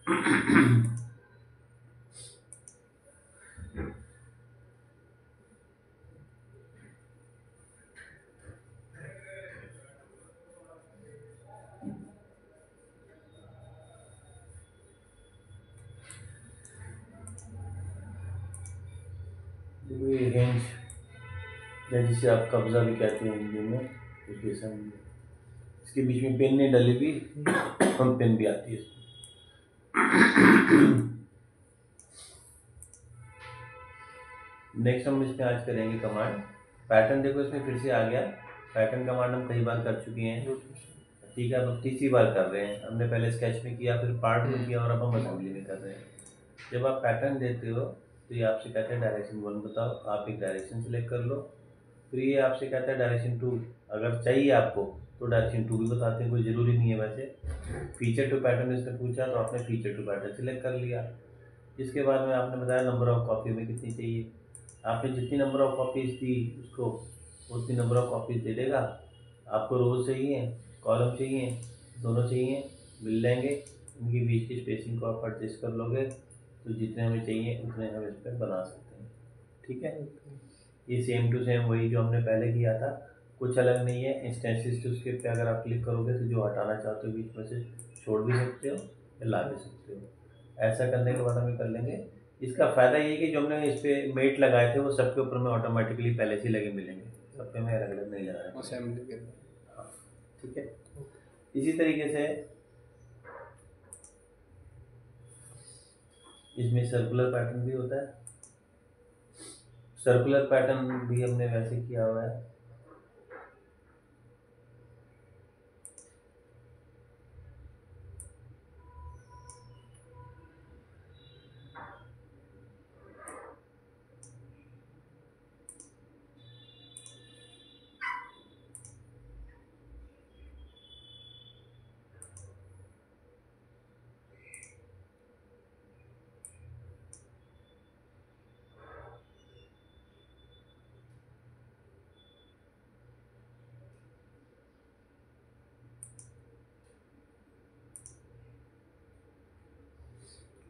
ये हिंज या जिसे आप कब्जा भी कहते हैं हिंदी में, इसके बीच में पिन नहीं डली हुई हम पिन भी आती है इसमें। नेक्स्ट हम इसमें आज करेंगे कमांड पैटर्न। देखो इसमें फिर से आ गया पैटर्न कमांड, हम कई बार कर चुके हैं, ठीक है। अब हम तीसरी बार कर रहे हैं, हमने पहले स्केच में किया, फिर पार्ट में किया, और अब हम असेंबली में कर रहे हैं। जब आप पैटर्न देते हो तो ये आपसे कहते हैं डायरेक्शन 1 बताओ, आप एक डायरेक्शन सेलेक्ट कर लो। फिर ये आपसे कहता है डायरेक्शन 2, अगर चाहिए आपको तो डायरेक्शन 2 भी बताते हैं, कोई ज़रूरी नहीं है वैसे। फीचर टू पैटर्न इसने पूछा तो आपने फीचर टू पैटर्न सेलेक्ट कर लिया। इसके बाद में आपने बताया नंबर ऑफ कॉपी में कितनी चाहिए, आपने जितनी नंबर ऑफ कॉपीज़ दी उसको उतनी नंबर ऑफ कॉपीज़ दे देगा। आपको रोज़ चाहिए, कॉलम चाहिए, दोनों चाहिए, मिल जाएंगे। इनके बीच की स्पेसिंग को आप एडजस्ट कर लोगे तो जितने हमें चाहिए उतने हम इस पर बना सकते हैं, ठीक है। ये सेम टू सेम वही जो हमने पहले किया था, कुछ अलग नहीं है। इंस्टेंसेस टू स्क्रिप्ट पे अगर आप क्लिक करोगे तो जो हटाना चाहते हो बीच में से छोड़ भी सकते हो या ला भी सकते हो। ऐसा करने के बाद हम ये कर लेंगे। इसका फ़ायदा ये है कि जो हमने इस पर मेट लगाए थे वो सबके ऊपर में ऑटोमेटिकली पहले से लगे मिलेंगे, सब पे में अलग अलग नहीं लगाए। असेंबली के हाँ, ठीक है। इसी तरीके से इसमें सर्कुलर पैटर्न भी होता है। सर्कुलर पैटर्न भी हमने वैसे किया हुआ है।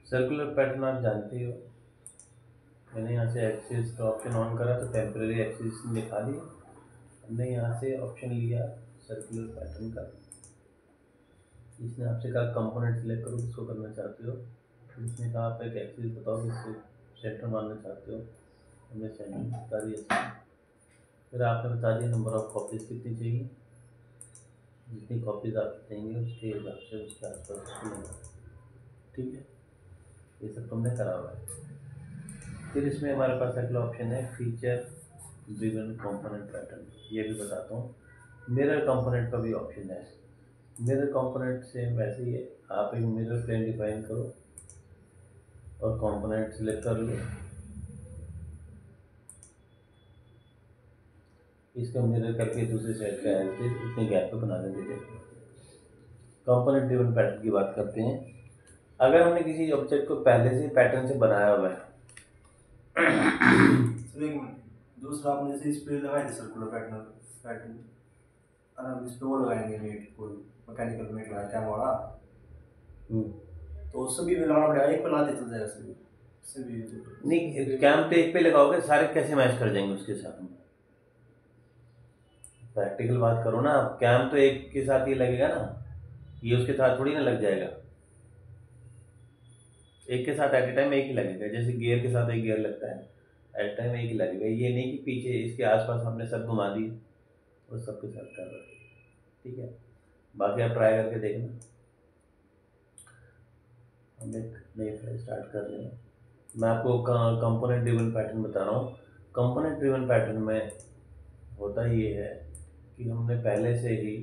सर्कुलर पैटर्न आप जानते हो, मैंने यहाँ से एक्सिस का ऑप्शन ऑन करा तो टेम्परेरी एक्सिस दिखा दिया। हमने यहाँ से ऑप्शन लिया सर्कुलर पैटर्न का, इसने आपसे कहा कंपोनेंट सिलेक्ट करो किसको करना चाहते हो, इसने कहा आप एक एक्सिस बताओ किससे सेंटर मारना चाहते हो, हमने सेंटर बता दिया। फिर आपने बता दिया नंबर ऑफ कॉपीज़ कितनी चाहिए, जितनी कॉपीज़ आप देंगे उसके हिसाब से उसके आसपास, ठीक है। ये सब तुमने करा हुआ है। फिर इसमें हमारे पास अगला ऑप्शन है फीचर ड्रिवन कंपोनेंट पैटर्न, ये भी बताता हूँ। मिरर कंपोनेंट का भी ऑप्शन है। मिरर कंपोनेंट से वैसे ही है, आप एक मिरर प्लेन डिफाइन करो और कंपोनेंट सिलेक्ट कर लो, इसका मिरर करके दूसरे साइड का एज उतने गैप पे बना देते थे। कंपोनेंट ड्रिवन पैटर्न की बात करते हैं। अगर हमने किसी ऑब्जेक्ट को पहले से पैटर्न से बनाया हुआ है दूसरा आपने जैसे इस पे लगाए थे सर्कुलर पैटर्न पैटर्न, और हम इस पे वो लगाएंगे मेट, कोई मैकेनिकल मेट लगाए क्या वाला, तो उससे भी लगाना पड़ेगा, एक पे लाते चल जाएगा सभी नहीं, कैम तो एक पे लगाओगे, सारे कैसे मैच कर जाएंगे उसके साथ में? प्रैक्टिकल बात करो ना, कैम तो एक के साथ ही लगेगा ना, ये उसके साथ थोड़ी ना लग जाएगा। एक के साथ एट ए टाइम एक ही लगेगा, जैसे गियर के साथ एक गियर लगता है, एट टाइम एक ही लगेगा। ये नहीं कि पीछे इसके आसपास हमने सब घुमा दिए और सबके साथ कर रहे, ठीक है। बाकी आप ट्राई करके देखना। हम एक नई फाइल स्टार्ट कर रहे हैं। मैं आपको कंपोनेंट ड्रिवन पैटर्न बता रहा हूँ। कंपोनेंट ड्रिवन पैटर्न में होता ये है कि हमने पहले से ही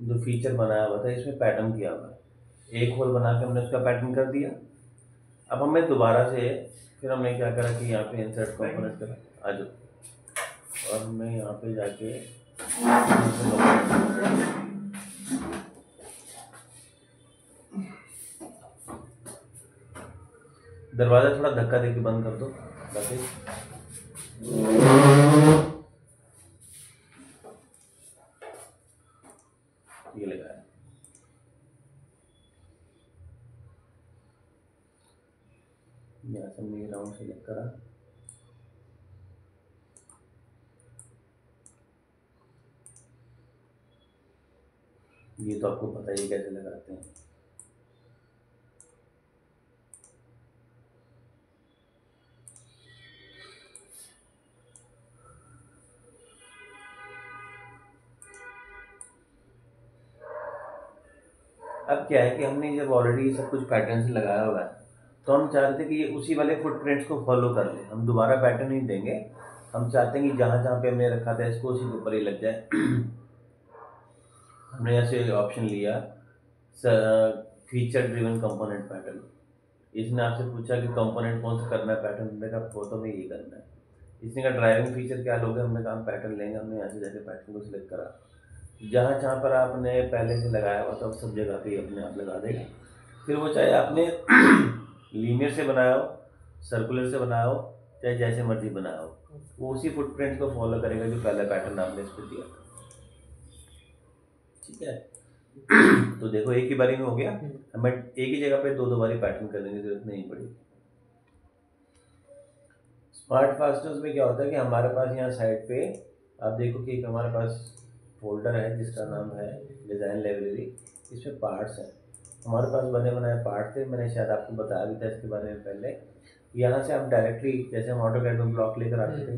जो फीचर बनाया हुआ था इसमें पैटर्न किया हुआ है, एक होल बना के हमने उसका पैटर्न कर दिया। अब हमें दोबारा से फिर हमने क्या करा कि यहाँ पे इंसर्ट कंपोनेंट करा, आ जाओ, और हमने यहाँ पे जाके दरवाज़ा थोड़ा धक्का देके बंद कर दो ताकि ये लगाया। यहाँ से हमने राउंड सेलेक्ट करा, ये तो आपको पता ही कैसे लगाते हैं। अब क्या है कि हमने जब ऑलरेडी सब कुछ पैटर्न से लगाया हुआ है, तो हम चाहते थे कि ये उसी वाले फुटप्रिंट्स को फॉलो कर ले, हम दोबारा पैटर्न नहीं देंगे। हम चाहते हैं कि जहाँ जहाँ पे हमने रखा था इसको उसी के ऊपर ही लग जाए। हमने ऐसे ऑप्शन लिया फीचर ड्रिवन कंपोनेंट पैटर्न। इसने आपसे पूछा कि कंपोनेंट कौन सा करना है पैटर्न, हमने कहा फोटो में ये करना है। इसने कहा ड्राइविंग फीचर क्या लोगे, हमने कहा हम पैटर्न लेंगे। हमने यहाँ से जाके पैटर्न को सिलेक्ट करा, जहाँ जहाँ पर आपने पहले से लगाया हुआ था उस सब जगह पे अपने आप लगा देगा। फिर वो चाहे आपने लीनियर से बनाया हो, सर्कुलर से बनाया हो, चाहे जैसे मर्जी बनाया हो, वो उसी फुटप्रिंट को फॉलो करेगा जो पहला पैटर्न आपने इस पर दिया था। ठीक है। तो देखो एक ही बारी में हो गया, हमें एक ही जगह पे दो दो बारी पैटर्न करने की जरूरत नहीं पड़ी। स्मार्ट फास्टनर्स में क्या होता है कि हमारे पास यहाँ साइड पे आप देखो कि एक हमारे पास फोल्डर है जिसका नाम है डिज़ाइन लाइब्रेरी। इसमें पार्ट्स हैं, हमारे पास बने बनाए पार्ट थे, मैंने शायद आपको बताया भी था इसके बारे में पहले। यहाँ से आप डायरेक्टली जैसे हम ऑटोकैड में ब्लॉक लेकर आते थे,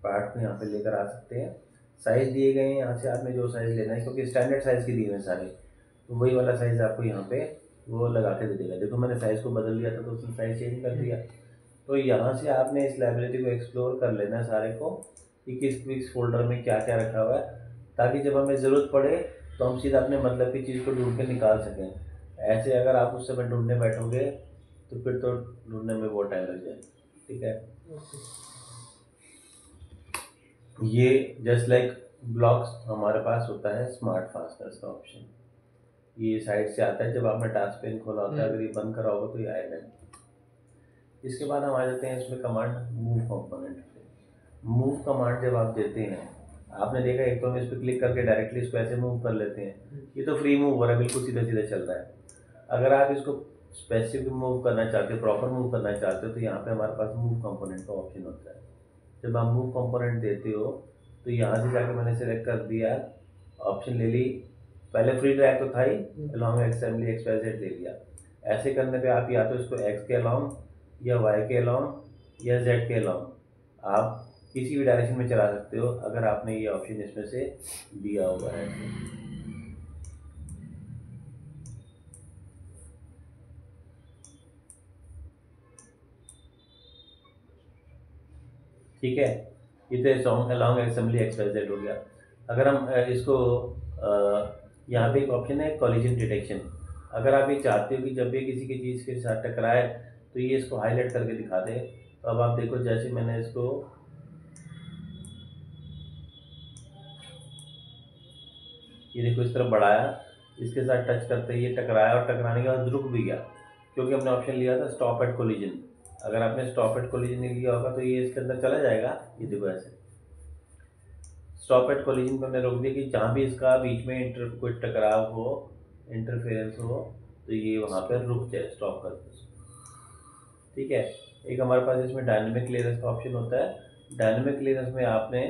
पार्ट को यहाँ पे लेकर आ सकते हैं। साइज़ दिए गए हैं, यहाँ से आपने जो साइज़ लेना है, क्योंकि स्टैंडर्ड साइज़ के दिए हुए हैं सारे, तो वही वाला साइज़ आपको यहाँ पे वो लगा के दे देगा। देखो मैंने साइज़ को बदल दिया था तो उसने साइज़ चेंज कर दिया। तो यहाँ से आपने इस लाइब्रेरी को एक्सप्लोर कर लेना है सारे को, कि किस फोल्डर में क्या क्या रखा हुआ है, ताकि जब हमें ज़रूरत पड़े तो हम सीधा अपने मतलब की चीज़ को ढूंढ के निकाल सकें। ऐसे अगर आप उस समय ढूंढने बैठोगे तो फिर तो ढूंढने में बहुत टाइम लग जाएगा। ठीक है। ये जस्ट लाइक ब्लॉक्स हमारे पास होता है स्मार्ट फास्टनर्स का ऑप्शन, ये साइड से आता है। जब आपने टास्क पेन खोला होता है, अगर ये बंद करा होगा तो ये आएगा। इसके बाद हम आ जाते हैं इसमें कमांड मूव कंपोनेंट पे। मूव कमांड जब आप देते हैं, आपने देखा एक तो हम इस पर क्लिक करके डायरेक्टली इसको ऐसे मूव कर लेते हैं, ये तो फ्री मूव हो रहा है, बिल्कुल सीधा सीधा चल रहा है। अगर आप इसको स्पेसिफिक मूव करना चाहते हो, प्रॉपर मूव करना चाहते हो, तो यहाँ पे हमारे पास मूव कंपोनेंट का ऑप्शन होता है। जब आप मूव कंपोनेंट देते हो तो यहाँ से जाके मैंने सेलेक्ट कर दिया, ऑप्शन ले ली, पहले फ्री ड्रैग तो था ही, अलॉन्ग असेंबली XYZ ले लिया। ऐसे करने पे आप या तो इसको एक्स के अलॉन्ग या वाई के अलॉन्ग या जेड के अलॉन्ग आप किसी भी डायरेक्शन में चला सकते हो, अगर आपने ये ऑप्शन इसमें से दिया हुआ है। ठीक है, ये तो सॉन्ग अलॉन्ग असेंबली XYZ हो गया। अगर हम इसको यहाँ पे एक ऑप्शन है कॉलिजन डिटेक्शन, अगर आप ये चाहते हो कि जब भी किसी की चीज़ के साथ टकराए तो ये इसको हाईलाइट करके दिखा दे। तो अब आप देखो जैसे मैंने इसको ये देखो इस तरफ बढ़ाया, इसके साथ टच करते ही ये टकराया और टकराने के बाद रुक भी गया, क्योंकि हमने ऑप्शन लिया था स्टॉप एट कोलिजन। अगर आपने स्टॉप एट कोलिजन नहीं लिया होगा तो ये इसके अंदर चला जाएगा। ये देखो ऐसे स्टॉप एट कोलिजन पर हमने रोक दिया कि जहाँ भी इसका बीच में कोई टकराव हो, इंटरफेरेंस हो, तो ये वहाँ पर रुक जाए, स्टॉप कर दे। ठीक है। एक हमारे पास इसमें डायनेमिक क्लियरेंस का ऑप्शन होता है। डायनेमिक क्लियरेंस में आपने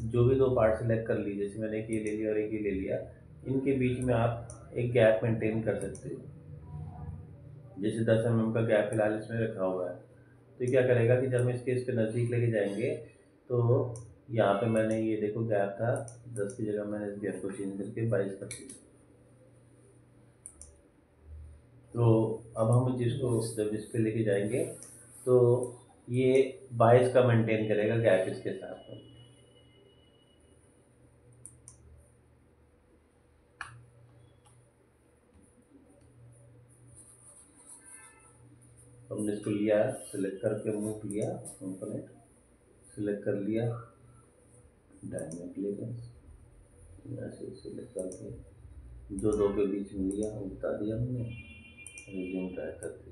जो भी दो पार्ट सेलेक्ट कर ली, जैसे मैंने एक ये ले लिया और एक ये ले लिया, इनके बीच में आप एक गैप मेंटेन कर सकते हो। जैसे 10 mm का गैप फिलहाल इसमें रखा हुआ है, तो क्या करेगा कि जब हम इसके नज़दीक लेके जाएंगे तो यहाँ पे मैंने ये देखो गैप था 10 की जगह मैंने इस गैप को चेंज करके 22 कर दिया। तो अब हम जिसको जब इस पे लेके जाएंगे तो ये 22 का मेंटेन करेगा गैप इसके साथ में। हमने इसको लिया, सिलेक्ट करके मूव लिया, कंपोनेंट सिलेक्ट कर लिया, डायनेमिक क्लियरेंस यहाँ से सिलेक्ट करके जो दो के बीच में लिया वो बता दिया हमने, रिज्यूम ट्रैक करके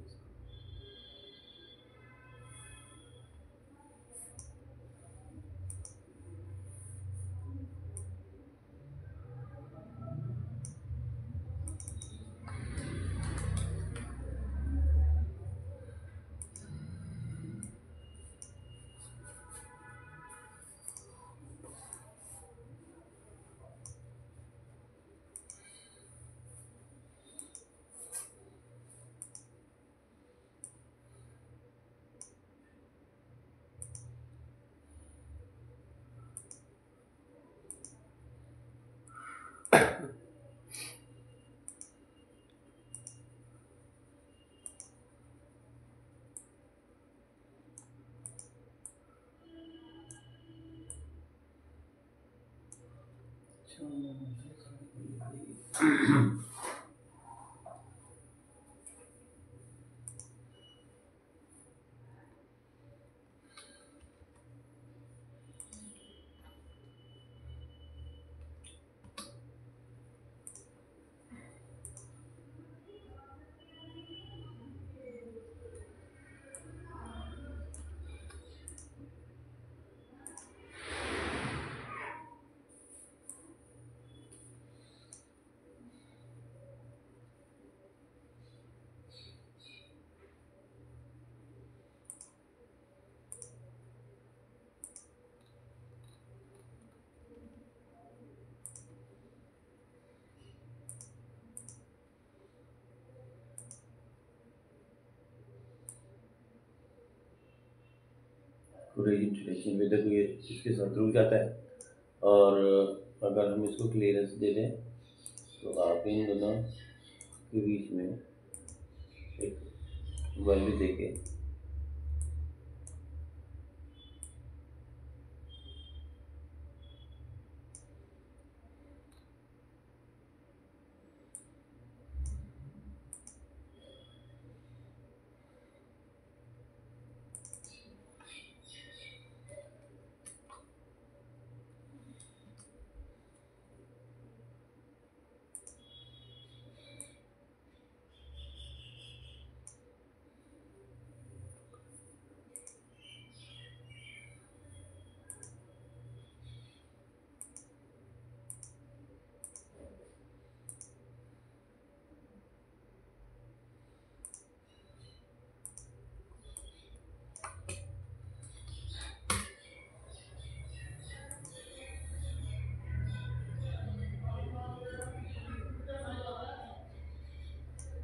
पूरे इंटरेक्शन में देखो ये इसके साथ रुक जाता है। और अगर हम इसको क्लियरेंस दे दें तो आप इन दोनों के बीच में एक वैल्यू देके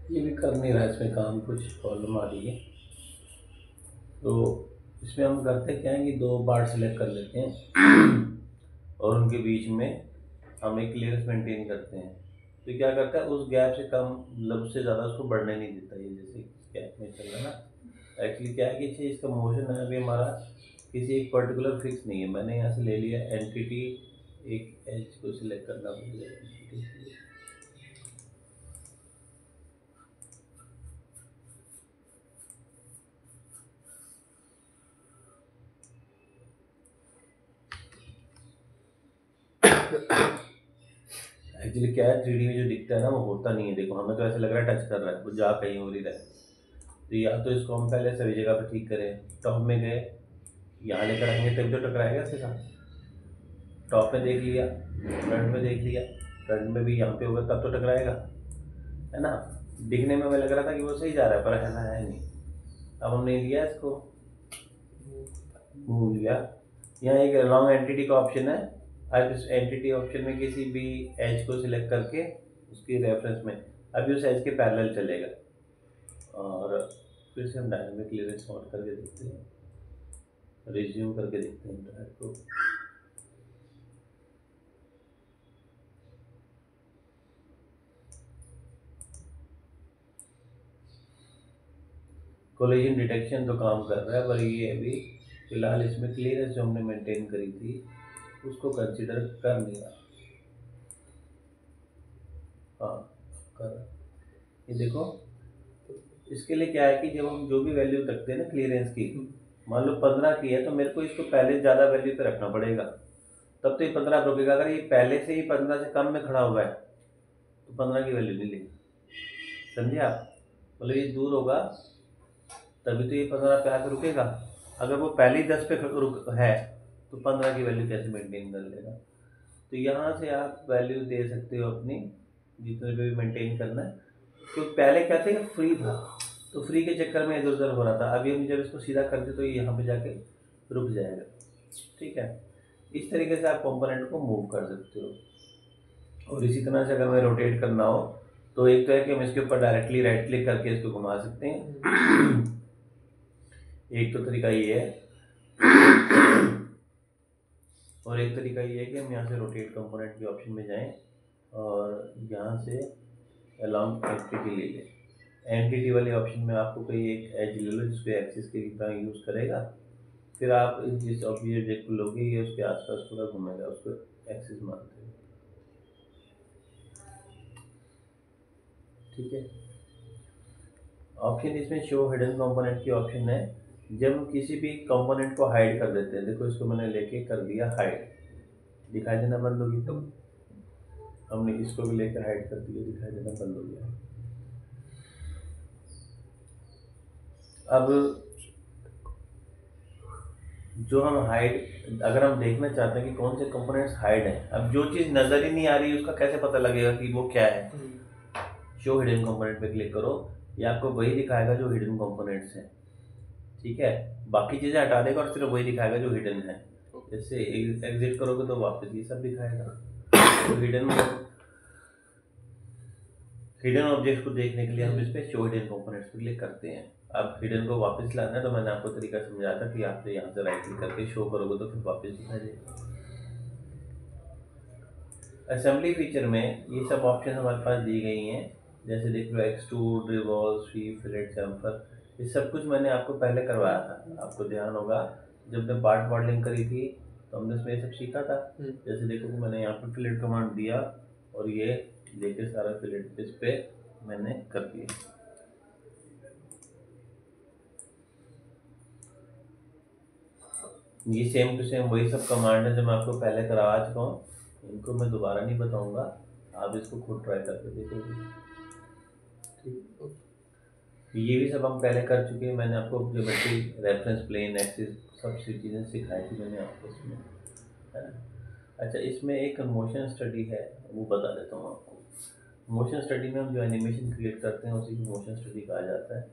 ये भी कर नहीं रहा है, इसमें काम कुछ प्रॉब्लम आ रही है। तो इसमें हम करते क्या है कि दो पार्ट सेलेक्ट कर लेते हैं और उनके बीच में हम एक क्लियरेंस मेंटेन करते हैं। तो क्या करता है उस गैप से कम मतलब उससे ज़्यादा उसको बढ़ने नहीं देता। ये जैसे इस गैप में चल रहा है ना, एक्चुअली क्या है कि इसका मोशन है अभी हमारा किसी एक पर्टिकुलर फिक्स नहीं है। मैंने यहाँ से ले लिया एंटिटी, एक एज को सिलेक्ट करना पड़ेगा। एक्चुअली क्या है 3D में जो दिखता है ना वो होता नहीं है। देखो हमें तो ऐसा लग रहा है टच कर रहा है, वो जा कहीं हो रही रहा है। तो या तो इसको हम पहले सभी जगह पर ठीक करें। टॉप में गए, यहाँ लेकर आएंगे तभी तो टकराएगा इसके साथ। टॉप में देख लिया, फ्रंट में देख लिया, फ्रंट में भी यहाँ पे होगा तब तो टकराएगा, है ना। दिखने में हमें लग रहा था कि वो सही जा रहा है पर ऐसा है नहीं। अब हमने लिया इसको, मूव लिया। यहाँ एक लॉन्ग एंटिटी का ऑप्शन है। अब इस एंटिटी ऑप्शन में किसी भी एज को सिलेक्ट करके उसकी रेफरेंस में अभी उस एज के पैरेलल चलेगा। और फिर से हम डायनामिक क्लियरेंस ऑन करके देखते हैं, रिज्यूम करके देखते हैं इंटरनेट को। कोलिजन डिटेक्शन तो काम कर रहा है पर ये अभी फिलहाल इसमें क्लियरेंस जो हमने मेंटेन करी थी उसको कंसिडर कर नहीं रहा। हाँ कर, ये देखो इसके लिए क्या है कि जब हम जो भी वैल्यू रखते हैं ना क्लियरेंस की, मान लो 15 की है तो मेरे को इसको पहले ज़्यादा वैल्यू पे रखना पड़ेगा तब तो ये 15 रुकेगा। अगर ये पहले से ही 15 से कम में खड़ा हुआ है तो 15 की वैल्यू नहीं लेगी, समझे आप। मतलब ये दूर होगा तभी तो ये 15 पे आकर रुकेगा। अगर वो पहले ही 10 पे रुक है तो 15 की वैल्यू कैसे मेंटेन कर लेगा। तो यहाँ से आप वैल्यू दे सकते हो अपनी जितने भी मेंटेन करना है। तो पहले क्या था फ्री था तो फ्री के चक्कर में इधर उधर हो रहा था। अभी हम जब इसको सीधा करते तो ये यहाँ पे जाके रुक जाएगा। ठीक है, इस तरीके से आप कंपोनेंट को मूव कर सकते हो। और इसी तरह से अगर हमें रोटेट करना हो तो एक तो है कि हम इसके ऊपर डायरेक्टली राइट क्लिक करके इसको घुमा सकते हैं। एक तो तरीका ये है और एक तरीका ये है कि हम यहाँ से रोटेट कंपोनेंट के ऑप्शन में जाएं और यहाँ से अलॉन्ग एंटिटी ले लें। एंटिटी वाले ऑप्शन में आपको कोई एक एज ले लो जिसको एक्सिस के तरह यूज़ करेगा। फिर आप जिस ऑब्जेक्ट को लोगे ये उसके आसपास पूरा घूमेगा, उसको एक्सिस मानते हैं। ठीक है। ऑप्शन इसमें शो हिडन कंपोनेंट की ऑप्शन है। जब हम किसी भी कंपोनेंट को हाइड कर देते हैं, देखो इसको मैंने लेके कर दिया हाइड, दिखाई देना बंद होगी। तो हमने इसको भी लेकर हाइड कर दिया, दिखाई देना बंद हो गया। अब जो हम हाइड, अगर हम देखना चाहते हैं कि कौन से कंपोनेंट्स हाइड हैं, अब जो चीज़ नज़र ही नहीं आ रही है उसका कैसे पता लगेगा कि वो क्या है। शो हिडन कंपोनेंट पे क्लिक करो, ये आपको वही दिखाएगा जो हिडन कंपोनेंट्स हैं, ठीक है। बाकी चीज़ें हटा देगा और सिर्फ वही दिखाएगा जो हिडन है। जैसे एग्जिट करोगे तो वापस ये सब दिखाएगा। तो हिडन ऑब्जेक्ट को देखने के लिए हम इस पे शो हिडन कंपोनेंट्स पे क्लिक करते हैं। अब हिडन को वापस लाना है तो मैंने आपको तरीका समझाया था कि आप तो यहाँ से राइट क्लिक करके शो करोगे तो फिर वापस दिखा देगा। असेंबली फीचर में ये सब ऑप्शन हमारे पास दी गई हैं, जैसे देख लो extrude, revolve, sweep, fillet, chamfer, ये सब कुछ मैंने आपको पहले करवाया था। आपको ध्यान होगा जब मैंने पार्ट मॉडलिंग करी थी तो हमने इसमें ये सब सीखा था। जैसे देखो कि मैंने यहाँ पर फिलेट कमांड दिया और ये लेके सारा फिलेट इस पे मैंने कर दिया। ये सेम टू सेम वही सब कमांड है जो मैं आपको पहले करवा चुका हूँ, इनको मैं दोबारा नहीं बताऊंगा, आप इसको खुद ट्राई करके देखोगे। ठीक, ये भी सब हम पहले कर चुके हैं। मैंने आपको ज्योमेट्री, रेफरेंस प्लेन, एक्सिस, सब चीज़ें सिखाई थी मैंने आपको इसमें, है ना। अच्छा, इसमें एक मोशन स्टडी है, वो बता देता हूँ आपको। मोशन स्टडी में हम जो एनिमेशन क्रिएट करते हैं उसी को मोशन स्टडी कहा जाता है।